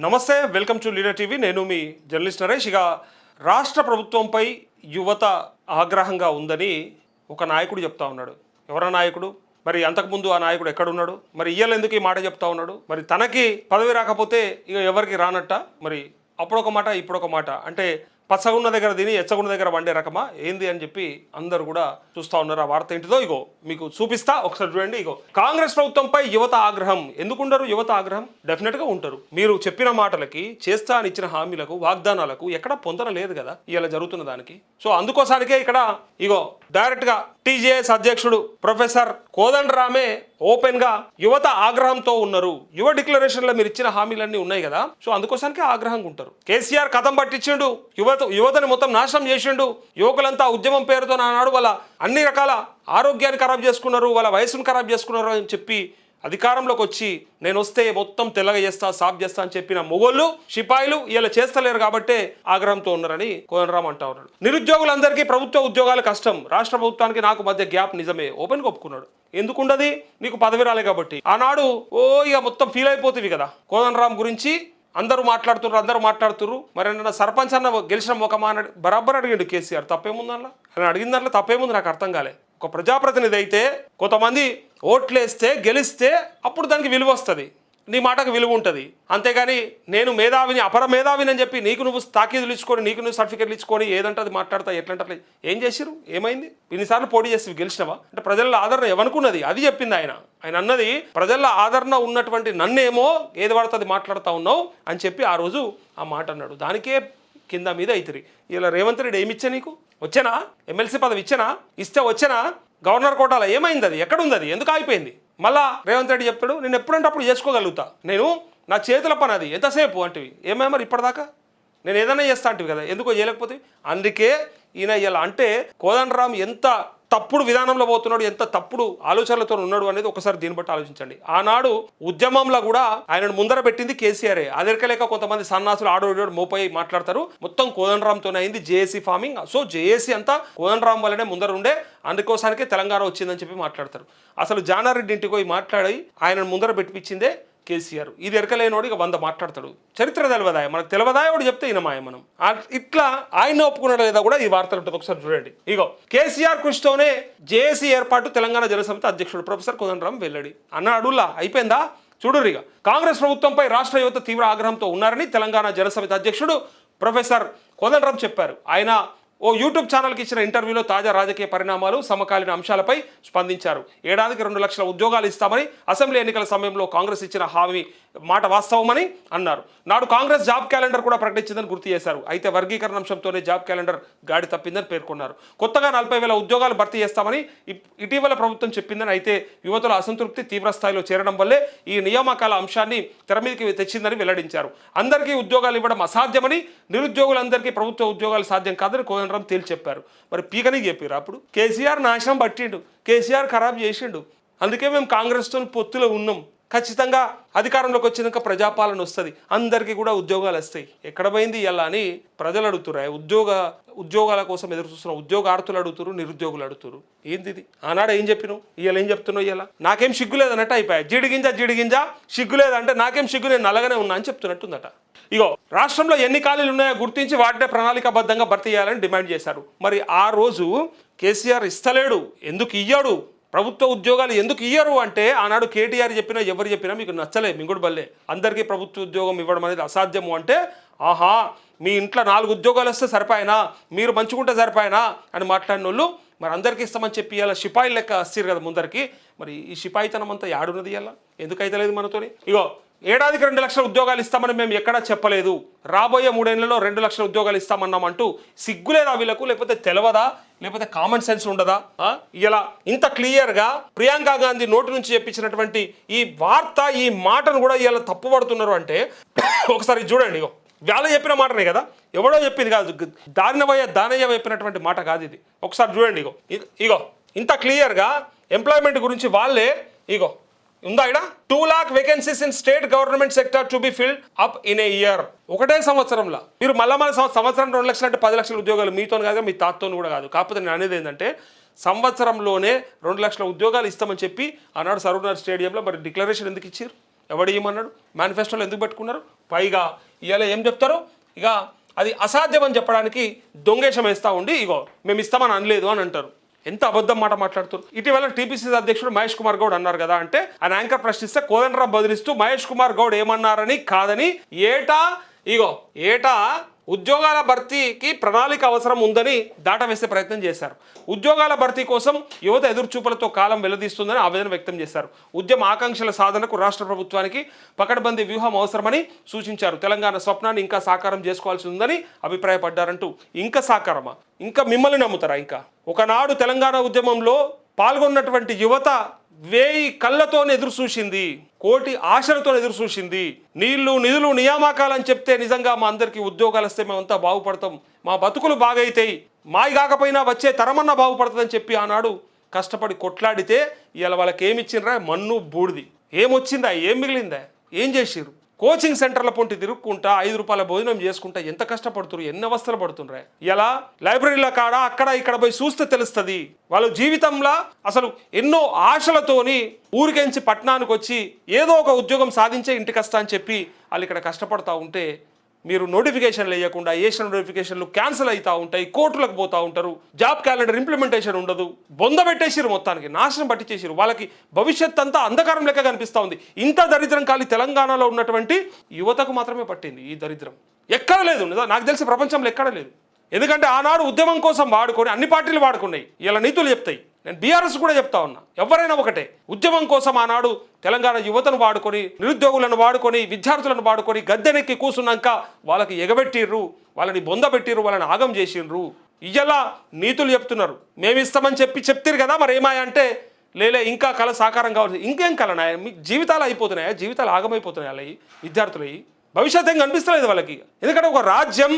నమస్తే, welcome to leader TV. నేను మీ journalist Naresh. ఇక రాష్ట్ర ప్రభుత్వంపై యువత ఆగ్రహంగా ఉందని ఒక నాయకుడు చెప్తా ఉన్నాడు. ఎవరా నాయకుడు? మరి అంతకుముందు ఆ నాయకుడు ఎక్కడున్నాడు? మరి ఇయ్యాల ఎందుకు ఈ మాట చెప్తా ఉన్నాడు? మరి తనకి పదవి రాకపోతే ఇక ఎవరికి రానట్ట? మరి అప్పుడొక మాట ఇప్పుడొక మాట అంటే పచ్చగున్న దగ్గర తిని ఎచ్చగున్న దగ్గర వండే రకమా ఏంది అని చెప్పి అందరూ కూడా చూస్తూ ఉన్నారు. ఆ వార్త ఏంటిదో ఇగో మీకు చూపిస్తా, ఒకసారి చూడండి. ఇగో కాంగ్రెస్ ప్రభుత్వంపై యువత ఆగ్రహం. ఎందుకుంటారు యువత ఆగ్రహం? డెఫినెట్గా ఉంటారు. మీరు చెప్పిన మాటలకి, చేస్తా అని ఇచ్చిన హామీలకు, వాగ్దానాలకు ఎక్కడ పొందన లేదు కదా ఇలా జరుగుతున్న దానికి. సో అందుకోసానికే ఇక్కడ ఇగో డైరెక్ట్గా టీజేఎస్ అధ్యక్షుడు ప్రొఫెసర్ కోదండరామే ఓపెన్ గా యువత ఆగ్రహంతో ఉన్నారు. యువ డిక్లరేషన్లో మీరు ఇచ్చిన హామీలన్నీ ఉన్నాయి కదా, సో అందుకోసానికి ఆగ్రహంగా ఉంటారు. కేసీఆర్ కథం పట్టించిండు, యువతని మొత్తం నాశనం చేసిండు. యువకులంతా ఉద్యమం పేరుతో నాడు వాళ్ళ అన్ని రకాల ఆరోగ్యాన్ని ఖరాబ్ చేసుకున్నారు, వాళ్ళ వయసును ఖరాబ్ చేసుకున్నారు అని చెప్పి అధికారంలోకి వచ్చి నేను వస్తే మొత్తం తెల్లగా చేస్తా, సాఫ్ చేస్తా అని చెప్పిన మొగోళ్ళు సిపాయిలు ఇలా చేస్తలేరు కాబట్టే ఆగ్రహంతో ఉన్నారని కోదండరాం అంటా ఉన్నాడు. నిరుద్యోగులందరికీ ప్రభుత్వ ఉద్యోగాలు కష్టం, రాష్ట్ర ప్రభుత్వానికి నాకు మధ్య గ్యాప్ నిజమే ఓపెన్గా ఒప్పుకున్నాడు. ఎందుకుండది? నీకు పదవి రాలే కాబట్టి. ఆనాడు ఇక మొత్తం ఫీల్ అయిపోతుంది కదా కోదండరాం గురించి. అందరూ మాట్లాడుతున్నారు. మరి అన్న సర్పంచ్ అన్న గెలిచిన మొకమా అని బరాబర్ అడిగిండు కేసీఆర్. తప్పేముంది అలా? అని అడిగిన దాంట్లో తప్పేముంది నాకు అర్థం కాలే. ఒక ప్రజాప్రతినిధి అయితే కొంతమంది ఓట్లేస్తే గెలిస్తే అప్పుడు దానికి విలువ వస్తుంది, నీ మాటకు విలువ ఉంటుంది. అంతేగాని నేను మేధావిని, అపర మేధావిని అని చెప్పి నీకు నువ్వు తాకీదులు ఇచ్చుకొని, నీకు నువ్వు సర్టిఫికెట్లు ఇచ్చుకొని ఏదంటే అది మాట్లాడతా, ఎట్లంటే ఏం చేసిరు? ఏమైంది? ఇన్నిసార్లు పోటీ చేసి గెలిచినవా? అంటే ప్రజల ఆదరణ ఏమనుకున్నది అది చెప్పింది ఆయన. ఆయన అన్నది ప్రజల ఆదరణ ఉన్నటువంటి నన్నేమో ఏది పడుతుంది మాట్లాడుతూ ఉన్నావు అని చెప్పి ఆ రోజు ఆ మాట అన్నాడు. దానికే కింద మీద అవుతుంది. ఇలా రేవంత్ రెడ్డి ఏమి ఇచ్చా? నీకు వచ్చానా? ఎమ్మెల్సీ పదవి ఇచ్చానా? ఇస్తే వచ్చానా? గవర్నర్ కోటాలో ఏమైంది? అది ఎక్కడుంది? అది ఎందుకు ఆగిపోయింది? మళ్ళా రేవంత్ రెడ్డి చెప్తాడు నేను ఎప్పుడంటే అప్పుడు చేసుకోగలుగుతా, నేను నా చేతుల పని అది ఎంతసేపు అంటివి. ఏమేమో మరి ఇప్పటిదాకా నేను ఏదైనా చేస్తా అంటివి కదా, ఎందుకో చేయలేకపోతే. అందుకే ఈయన ఇలా అంటే కోదండరాం ఎంత తప్పుడు విధానంలో పోతున్నాడు, ఎంత తప్పుడు ఆలోచనలతో ఉన్నాడు అనేది ఒకసారి దీన్ని బట్టి ఆలోచించండి. ఆనాడు ఉద్యమంలో కూడా ఆయనను ముందర పెట్టింది కేసీఆరే. అదెరకలేక కొంతమంది సన్నాసులు ఆడోడు మోపై మాట్లాడతారు. మొత్తం కోదండరాంతోనే అయింది జేఏసీ ఫార్మింగ్. సో జేఏసీ అంతా కోదండరాం వల్లనే ముందర ఉండే, అందుకోసానికే తెలంగాణ వచ్చిందని చెప్పి మాట్లాడతారు. అసలు జానారెడ్డి ఇంటికి పోయి మాట్లాడి ఆయనను ముందర పెట్టించిందే కేసీఆర్. ఇది ఎరకలేనోడు ఇక 100 మాట్లాడతాడు. చరిత్ర తెలియదాయ మనకు, తెలియదాయ వాడు చెప్తే ఈయనమాయ మనం. ఇట్లా ఆయన ఒప్పుకున్నాడు లేదా కూడా ఈ వార్తలు ఉంటుంది. ఒకసారి చూడండి. ఇగో కేసీఆర్ కృషితోనే జేఏసీ ఏర్పాటు, తెలంగాణ జనసమితి అధ్యక్షుడు ప్రొఫెసర్ కోదండరాం వెల్లడి అన్నాడులా. అయిపోయిందా? చూడుర్రిగా కాంగ్రెస్ ప్రభుత్వంపై రాష్ట్ర యువత తీవ్ర ఆగ్రహంతో ఉన్నారని తెలంగాణ జనసమితి అధ్యక్షుడు ప్రొఫెసర్ కోదండరాం చెప్పారు. ఆయన ఓ యూట్యూబ్ ఛానల్కి ఇచ్చిన ఇంటర్వ్యూలో తాజా రాజకీయ పరిణామాలు, సమకాలీన అంశాలపై స్పందించారు. ఏడాదికి 2 లక్షల ఉద్యోగాలు ఇస్తామని అసెంబ్లీ ఎన్నికల సమయంలో కాంగ్రెస్ ఇచ్చిన హామీ మాట వాస్తవమని అన్నారు. నాడు కాంగ్రెస్ జాబ్ క్యాలెండర్ కూడా ప్రకటించిందని గుర్తు చేశారు. అయితే వర్గీకరణ అంశంతోనే జాబ్ క్యాలెండర్ గాడి తప్పిందని పేర్కొన్నారు. కొత్తగా 40,000 ఉద్యోగాలు భర్తీ చేస్తామని ఇటీవల ప్రభుత్వం చెప్పిందని, అయితే యువతల అసంతృప్తి తీవ్ర స్థాయిలో చేరడం వల్లే ఈ నియామకాల అంశాన్ని తెరమీదకి తెచ్చిందని వెల్లడించారు. అందరికీ ఉద్యోగాలు ఇవ్వడం అసాధ్యమని, నిరుద్యోగులందరికీ ప్రభుత్వ ఉద్యోగాలు సాధ్యం కాదని కోదండరాం తేల్చి చెప్పారు. మరి పీకని చెప్పారు. అప్పుడు కేసీఆర్ నాశనం పట్టిండు, కేసీఆర్ ఖరాబ్ చేసిండు. అందుకే మేము కాంగ్రెస్తో పొత్తులో ఉన్నాం. ఖచ్చితంగా అధికారంలోకి వచ్చినాక ప్రజాపాలన వస్తుంది, అందరికీ కూడా ఉద్యోగాలు వస్తాయి. ఎక్కడ పోయింది ఇలా అని ప్రజలు అడుగుతున్నారు. ఉద్యోగాల కోసం ఎదురు చూస్తున్న ఉద్యోగార్థులు అడుగుతున్నారు, నిరుద్యోగులు అడుగుతున్నారు. ఏంది? ఆనాడు ఏం చెప్పినావు, ఇవాళ ఏం చెప్తున్నావు? ఇలా నాకేం సిగ్గు లేదన్నట్టు అయిపోయాయి. జిడిగింజ సిగ్గు లేదంటే నాకేం సిగ్గు, నేను నల్లగానే ఉన్నా అని చెప్తున్నట్టుందట. ఇగో రాష్ట్రంలో ఎన్ని ఖాళీలు ఉన్నాయో గుర్తించి వాటినే ప్రణాళికాబద్ధంగా భర్తీ చేయాలని డిమాండ్ చేశారు. మరి ఆ రోజు కేసీఆర్ ఇస్తలేడు, ఎందుకు ఇయ్యాడు? ప్రభుత్వ ఉద్యోగాలు ఎందుకు ఇయ్యరు అంటే ఆనాడు కేటీఆర్ చెప్పినా ఎవరు చెప్పినా మీకు నచ్చలే, మింగుడు బల్లే. అందరికీ ప్రభుత్వ ఉద్యోగం ఇవ్వడం అనేది అసాధ్యము అంటే, ఆహా మీ ఇంట్లో 4 ఉద్యోగాలు వస్తే సరిపోయినా, మీరు మంచుకుంటే సరిపోయినా అని మాట్లాడిన వాళ్ళు మరి అందరికీ ఇస్తామని చెప్పి ఇలా సిపాయి లెక్క వస్తారు కదా ముందరికి. మరి ఈ సిపాయితనం అంతా యాడున్నది ఇలా? ఎందుకైతే లేదు మనతోని? ఇగో ఏడాదికి 2 లక్షల ఉద్యోగాలు ఇస్తామని మేము ఎక్కడా చెప్పలేదు, రాబోయే 3 ఏళ్లలో 2 లక్షల ఉద్యోగాలు ఇస్తామన్నామంటూ సిగ్గులేదా వీళ్ళకు? లేకపోతే తెలవదా? లేకపోతే కామన్ సెన్స్ ఉండదా? ఇలా ఇంత క్లియర్గా ప్రియాంక గాంధీ నోటి నుంచి చెప్పించినటువంటి ఈ వార్త, ఈ మాటను కూడా ఇలా తప్పుపడుతున్నారు అంటే ఒకసారి చూడండి. ఇగో వాళ్ళు చెప్పిన మాటనే కదా, ఎవడో చెప్పింది కాదు, దానయ్య చెప్పినటువంటి మాట కాదు ఇది. ఒకసారి చూడండి. ఇగో ఇంత క్లియర్గా ఎంప్లాయ్మెంట్ గురించి వాళ్ళే. ఇగో ఉందా ఇక్కడ 2 lakh vacancies in state government sector to be filled up in a year. ఒకటే సంవత్సరంలో మీరు మళ్ళీ సంవత్సరం 2 లక్షలు అంటే 10 లక్షల ఉద్యోగాలు మీతో కాదు, మీ తాతతో కూడా కాదు. కాకపోతే నేను అనేది ఏంటంటే సంవత్సరంలోనే 2 లక్షల ఉద్యోగాలు ఇస్తామని చెప్పి ఆనాడు సర్వనగర్ స్టేడియంలో మరి డిక్లరేషన్ ఎందుకు ఇచ్చారు? ఎవడు ఇవ్వమన్నాడు? మేనిఫెస్టోలో ఎందుకు పెట్టుకున్నారు? పైగా ఇవాళ ఏం చెప్తారు, ఇక అది అసాధ్యం అని చెప్పడానికి దొంగేషం వేస్తూ ఉండి ఇగో మేము ఇస్తామని అనలేదు అని అంటారు. ఎంత అబద్ధం మాట మాట్లాడుతారు. ఇటీవల టీపీసీసీ అధ్యక్షుడు మహేష్ కుమార్ గౌడ్ అన్నారు కదా అంటే ఆయన యాంకర్ ప్రశ్నిస్తే కోదండరాం బదిలిస్తూ మహేష్ కుమార్ గౌడ్ ఏమన్నారని కాదని ఏటా ఉద్యోగాల భర్తీకి ప్రణాళిక అవసరం ఉందని దాటవేసే ప్రయత్నం చేశారు. ఉద్యోగాల భర్తీ కోసం యువత ఎదురుచూపులతో కాలం వెల్లదీస్తుందని ఆవేదన వ్యక్తం చేశారు. ఉద్యమ ఆకాంక్షల సాధనకు రాష్ట్ర ప్రభుత్వానికి పకడ్బందీ వ్యూహం అవసరమని సూచించారు. తెలంగాణ స్వప్నాన్ని ఇంకా సాకారం చేసుకోవాల్సి ఉందని అభిప్రాయపడ్డారంటూ ఇంకా సాకారమా, ఇంకా మిమ్మల్ని నమ్ముతారా? ఇంకా ఒకనాడు తెలంగాణ ఉద్యమంలో పాల్గొన్నటువంటి యువత 1000 కళ్ళతో ఎదురు చూసింది, 1,000,000 ఆశలతో ఎదురు చూసింది. నీళ్లు నిధులు నియామకాలని చెప్తే నిజంగా మా అందరికీ ఉద్యోగాలు వస్తే మేమంతా బాగుపడతాం, మా బతుకులు బాగైతాయి, మాయి కాకపోయినా వచ్చే తరమన్నా బాగుపడుతుందని చెప్పి ఆనాడు కష్టపడి కొట్లాడితే ఇవాళ వాళ్ళకి ఏమిచ్చిండ్రా? మన్ను బూడిది. ఏమొచ్చిందా? ఏం మిగిలిందా? ఏం చేసిర్రు? కోచింగ్ సెంటర్ల పొంటి తిరుక్కుంటా 5 రూపాయల భోజనం చేసుకుంటా ఎంత కష్టపడుతున్నారు, ఎన్ని అవస్థలు పడుతుండ్రా. ఇలా లైబ్రరీల కాడ అక్కడ ఇక్కడ పోయి చూస్తే తెలుస్తుంది వాళ్ళు జీవితంలో అసలు ఎన్నో ఆశలతోని ఊరికెంచి పట్టణానికి వచ్చి ఏదో ఒక ఉద్యోగం సాధించే ఇంటికి వస్తా అని చెప్పి వాళ్ళు ఇక్కడ కష్టపడతా ఉంటే మీరు నోటిఫికేషన్లు వేయకుండా వేసిన నోటిఫికేషన్లు క్యాన్సిల్ అవుతూ ఉంటాయి, కోర్టులకు పోతూ ఉంటారు, జాబ్ క్యాలెండర్ ఇంప్లిమెంటేషన్ ఉండదు, బొంద పెట్టేసిరు, మొత్తానికి నాశనం పట్టించేసిరు. వాళ్ళకి భవిష్యత్ అంతా అంధకారం లెక్క కనిపిస్తూ ఉంది. ఇంత దరిద్రం ఖాళీ తెలంగాణలో ఉన్నటువంటి యువతకు మాత్రమే పట్టింది ఈ దరిద్రం. ఎక్కడ లేదు, నాకు తెలిసి ప్రపంచంలో ఎక్కడ లేదు. ఎందుకంటే ఆనాడు ఉద్యమం కోసం వాడుకొని అన్ని పార్టీలు వాడుకున్నాయి. ఇలా నీతులు చెప్తాయి. నేను బీఆర్ఎస్ కూడా చెప్తా ఉన్నా, ఎవరైనా ఒకటే. ఉద్యమం కోసం ఆనాడు తెలంగాణ యువతను వాడుకొని, నిరుద్యోగులను వాడుకొని, విద్యార్థులను వాడుకొని గద్దెనెక్కి కూర్చున్నాక వాళ్ళకి ఎగబెట్టిర్రు, వాళ్ళని బొందబెట్టిర్రు, వాళ్ళని ఆగం చేసిండ్రు. ఇలా నీతులు చెప్తున్నారు. మేము ఇస్తామని చెప్తారు కదా, మరి ఏమాయ అంటే లేలే ఇంకా కళ సాకారం కావాలి. ఇంకేం కళనాయ? మీ జీవితాలు అయిపోతున్నాయా? జీవితాలు ఆగమైపోతున్నాయి వాళ్ళవి, విద్యార్థులవి. భవిష్యత్ ఏం కనిపిస్తలేదు వాళ్ళకి. ఎందుకంటే ఒక రాజ్యం,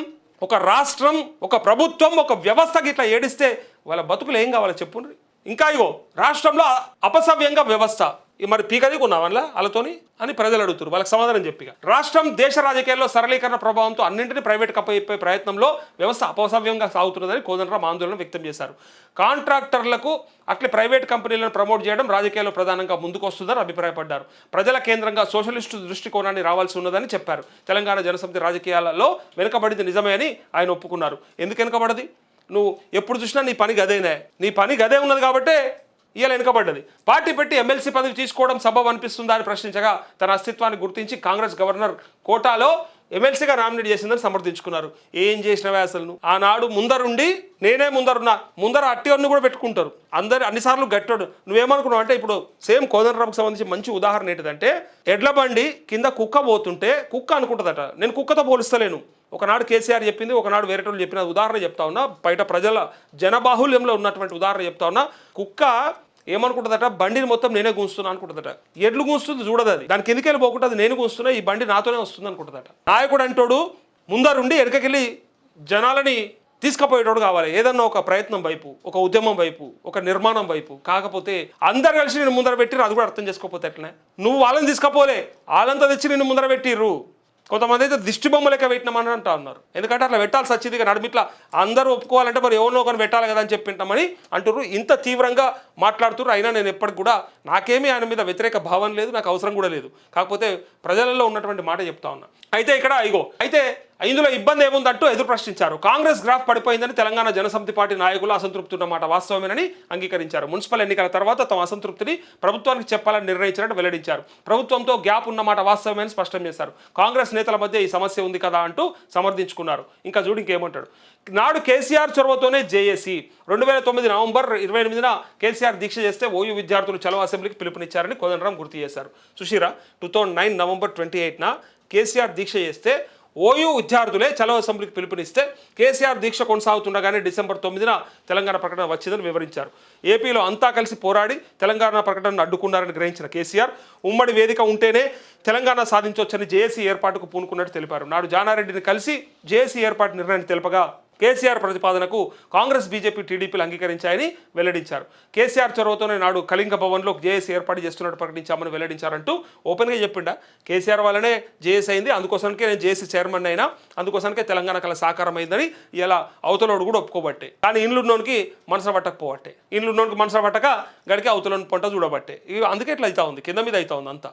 ఒక రాష్ట్రం, ఒక ప్రభుత్వం, ఒక వ్యవస్థకి ఇట్లా ఏడిస్తే వాళ్ళ బతుకులు ఏం కావాలో చెప్పుండ్రి. ఇంకా ఇగో రాష్ట్రంలో అపసవ్యంగా వ్యవస్థ, మరి పీకది కొన్నావన్లా వాళ్ళతోని అని ప్రజలు అడుగుతారు. వాళ్ళకి సమాధానం చెప్పిగా రాష్ట్రం దేశ రాజకీయాల్లో సరళీకరణ ప్రభావంతో అన్నింటినీ ప్రైవేట్ కప్పయిపోయే ప్రయత్నంలో వ్యవస్థ అపసవ్యంగా సాగుతున్నదని కోదండరాం ఆందోళన వ్యక్తం చేశారు. కాంట్రాక్టర్లకు అట్లే ప్రైవేట్ కంపెనీలను ప్రమోట్ చేయడం రాజకీయాల్లో ప్రధానంగా ముందుకు వస్తుందని అభిప్రాయపడ్డారు. ప్రజల కేంద్రంగా సోషలిస్టు దృష్టికోణాన్ని రావాల్సి ఉన్నదని చెప్పారు. తెలంగాణ జనసమితి రాజకీయాలలో వెనుకబడింది నిజమే అని ఆయన ఒప్పుకున్నారు. ఎందుకు వెనుకబడది? నువ్వు ఎప్పుడు చూసినా నీ పని గదేనే, నీ పని గదే ఉన్నది కాబట్టే ఇవాళ వెనుకబడ్డది. పార్టీ పెట్టి ఎమ్మెల్సీ పదవి తీసుకోవడం సబబు అనిపిస్తుందా అని ప్రశ్నించగా తన అస్తిత్వాన్ని గుర్తించి కాంగ్రెస్ గవర్నర్ కోటాలో ఎమ్మెల్సీగా నామినేట్ చేసిందని సమర్థించుకున్నారు. ఏం చేసినవే అసలు నువ్వు? ఆనాడు ముందరుండి నేనే ముందర అట్టివన్నీ కూడా పెట్టుకుంటారు అందరు, అన్నిసార్లు గట్టాడు. నువ్వేమనుకున్నావు అంటే ఇప్పుడు సేమ్ కోదండరాంకి సంబంధించి మంచి ఉదాహరణ ఏంటిదంటే, ఎడ్ల బండి కింద కుక్క పోతుంటే కుక్క అనుకుంటుందట నేను కుక్కతో పోలిస్తలేను. ఒకనాడు కేసీఆర్ చెప్పింది, ఒకనాడు వేరేటోళ్ళు చెప్పిన ఉదాహరణ చెప్తా ఉన్నా, బయట ప్రజల జనబాహుల్యంలో ఉన్నటువంటి ఉదాహరణ చెప్తా ఉన్నా. కుక్క ఏమనుకుంటుందట, బండిని మొత్తం నేనే గూస్తున్నా అనుకుంటుందట. ఎడ్లు గూస్తుంది చూడదు, అది దానికి ఎందుకెళ్ళి పోకుండా అది నేను గూస్తున్నా, ఈ బండి నాతోనే వస్తుంది అనుకుంటుందట. నాయకుడు అంటోడు ముందరుండి వెనకకెళ్ళి జనాలని తీసుకుపోయేటోడు కావాలి, ఏదన్నా ఒక ప్రయత్నం వైపు, ఒక ఉద్యమం వైపు, ఒక నిర్మాణం వైపు. కాకపోతే అందరు కలిసి నేను ముందర పెట్టిర్రు, అది కూడా అర్థం చేసుకోకపోతే ఎట్లనే? నువ్వు వాళ్ళని తీసుకపోలే, వాళ్ళంతా తెచ్చి నిన్ను ముందర పెట్టిర్రు. కొంతమంది అయితే దిష్టి బొమ్మ లెక్క పెట్టినామని అంటా ఉన్నారు. ఎందుకంటే అట్లా పెట్టాల్సి వచ్చింది కదా, నడిమిట్లా అందరూ ఒప్పుకోవాలంటే మరి ఎవరినో ఒకరిని పెట్టాలి కదా అని చెప్పింటామని అంటారు. ఇంత తీవ్రంగా మాట్లాడుతున్నారు. అయినా నేను ఎప్పటికి కూడా నాకేమీ ఆయన మీద వ్యతిరేక భావం లేదు, నాకు అవసరం కూడా లేదు. కాకపోతే ప్రజలలో ఉన్నటువంటి మాట చెప్తా ఉన్నా. అయితే ఇక్కడ అయితే ఇందులో ఇబ్బంది ఏముందంటూ ఎదురు ప్రశ్నించారు. కాంగ్రెస్ గ్రాఫ్ పడిపోయిందని తెలంగాణ జనసమితి పార్టీ నాయకులు అసంతృప్తి ఉన్నమాట వాస్తవమేనని అంగీకరించారు. మున్సిపల్ ఎన్నికల తర్వాత తమ అసంతృప్తిని ప్రభుత్వానికి చెప్పాలని నిర్ణయించినట్టు వెల్లడించారు. ప్రభుత్వంతో గ్యాప్ ఉన్నమాట వాస్తవమేనని స్పష్టం చేశారు. కాంగ్రెస్ నేతల మధ్య ఈ సమస్య ఉంది కదా అంటూ సమర్థించుకున్నారు. ఇంకా చూడు ఇంకేమంటాడు. నాడు కేసీఆర్ చొరవతోనే జేఏసీ 2009 నవంబర్ 28న కేసీఆర్ దీక్ష చేస్తే ఓయూ విద్యార్థులు చలో అసెంబ్లీకి పిలుపునిచ్చారని కోదండరాం గుర్తు చేశారు. సుశీరా 2009 నవంబర్ 28న కేసీఆర్ దీక్ష చేస్తే ఓయూ విద్యార్థులే చలో అసెంబ్లీకి పిలుపునిస్తే కేసీఆర్ దీక్ష కొనసాగుతుండగానే డిసెంబర్ 9న తెలంగాణ ప్రకటన వచ్చిందని వివరించారు. ఏపీలో అంతా కలిసి పోరాడి తెలంగాణ ప్రకటనను అడ్డుకున్నారని గ్రహించిన కేసీఆర్ ఉమ్మడి వేదిక ఉంటేనే తెలంగాణ సాధించవచ్చని జేఏసీ ఏర్పాటుకు పూనుకున్నట్టు తెలిపారు. నాడు జానారెడ్డిని కలిసి జేఏసీ ఏర్పాటు నిర్ణయాన్ని తెలుపగా కేసీఆర్ ప్రతిపాదనకు కాంగ్రెస్, బీజేపీ, టీడీపీలు అంగీకరించాయని వెల్లడించారు. కేసీఆర్ చొరవతోనే నాడు కళింగ భవన్లో జేఏసీ ఏర్పాటు చేస్తున్నట్టు ప్రకటించామని వెల్లడించారంటూ ఓపెన్గా చెప్పిండా. కేసీఆర్ వల్లనే జేఏసీ అయింది, అందుకోసానికే నేను జేఏసీ చైర్మన్ అయినా, అందుకోసానికే తెలంగాణ కళ సాకారం అయిందని ఇలా అవతలోడు కూడా ఒప్పుకోబట్టే. కానీ ఇండ్లున్నోనికి మనసు పట్టకపోబట్టే, ఇండ్లున్నోనికి మనసు పట్టక గడికి అవతలోని పంట చూడబట్టే. ఇవి అందుకే ఇట్లా అవుతా ఉంది, కింద మీద అవుతా ఉంది అంతా.